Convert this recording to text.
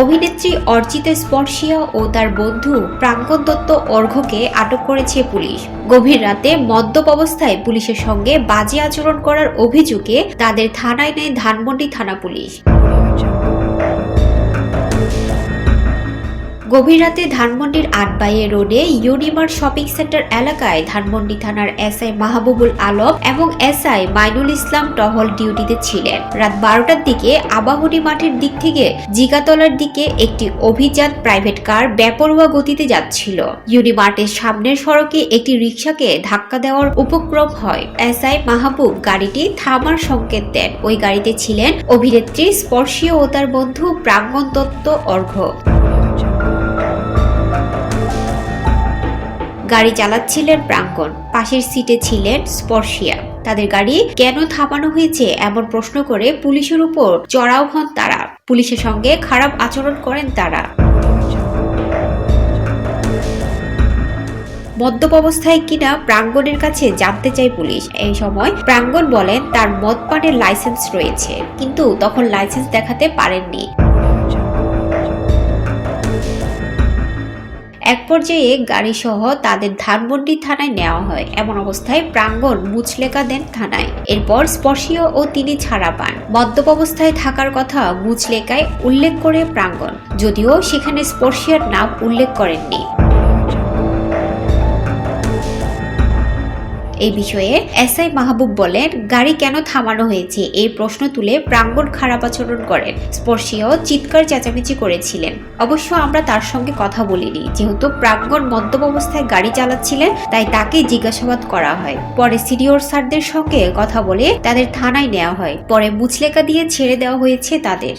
অভিনেত্রী অর্চিতা স্পর্শিয়া ও তার বন্ধু প্রাঙ্গণ দত্ত অর্ঘ্যকে আটক করেছে পুলিশ। গভীর রাতে মদ্যপ অবস্থায় পুলিশের সঙ্গে বাজে আচরণ করার অভিযোগে তাদের থানায় নেয় ধানমন্ডি থানা পুলিশ। গভীর রাতে ধানমন্ডির আটবাইয়ে রোডে ইউনিমার্ট শপিং সেন্টার এলাকায় ধানমন্ডি থানার এসআই মাহবুবুল আলম এবং এসআই মাইনুল ইসলাম টহল ডিউটিতে ছিলেন। রাত 12টার দিকে আবাহনী মাঠের দিক থেকে জিগাতলার দিকে একটি অভিযান প্রাইভেট কার বেপরোয়া গতিতে যাচ্ছিল। ইউনিমার্টের সামনের সড়কে একটি রিকশাকে ধাক্কা দেওয়ার উপক্রম হয়। এসআই মাহবুব গাড়িটি থামার সংকেত দেন। ওই গাড়িতে ছিলেন অভিনেত্রী স্পর্শিয়া ও তার বন্ধু প্রাঙ্গণ দত্ত অর্ঘ্য। গাড়ি চালাচ্ছিলেন প্রাঙ্গণ, পাশের সিটে ছিলেন স্পর্শিয়া। তাদের গাড়ি কেন থামানো হয়েছে এমন প্রশ্ন করে পুলিশের উপর চড়াও হন তারা। পুলিশের সঙ্গে খারাপ আচরণ করেন তারা। মদ্যপ অবস্থায় কিনা প্রাঙ্গণের কাছে জানতে চায় পুলিশ। এই সময় প্রাঙ্গণ বলেন তার মদ পানের লাইসেন্স রয়েছে, কিন্তু তখন লাইসেন্স দেখাতে পারেননি। এক পর্যায়ে গাড়ি সহ তাদের ধানমন্ডি থানায় নেওয়া হয়। এমন অবস্থায় প্রাঙ্গণ মুচলেকা দেন থানায়। এরপর স্পর্শীয় ও তিনি ছাড়া পান। মদ্যপ অবস্থায় থাকার কথা মুচলেকায় উল্লেখ করে প্রাঙ্গণ, যদিও সেখানে স্পর্শিয়ার নাম উল্লেখ করেননি। এই বিষয়ে এসআই মাহবুব বলেন, গাড়ি কেন থামানো হয়েছে এই প্রশ্ন তুলে প্রাঙ্গণ খারাপ আচরণ করেন। স্পর্শীয় চিৎকার চেঁচামেচি করেছিলেন। অবশ্য আমরা তার সঙ্গে কথা বলিনি, যেহেতু প্রাঙ্গণ মদ্যপ অবস্থায় গাড়ি চালাচ্ছিলেন, তাই তাকে জিজ্ঞাসাবাদ করা হয়। পরে সিনিয়র স্যারদের সঙ্গে কথা বলে তাদের থানায় নেওয়া হয়। পরে মুচলেকা দিয়ে ছেড়ে দেওয়া হয়েছে তাদের।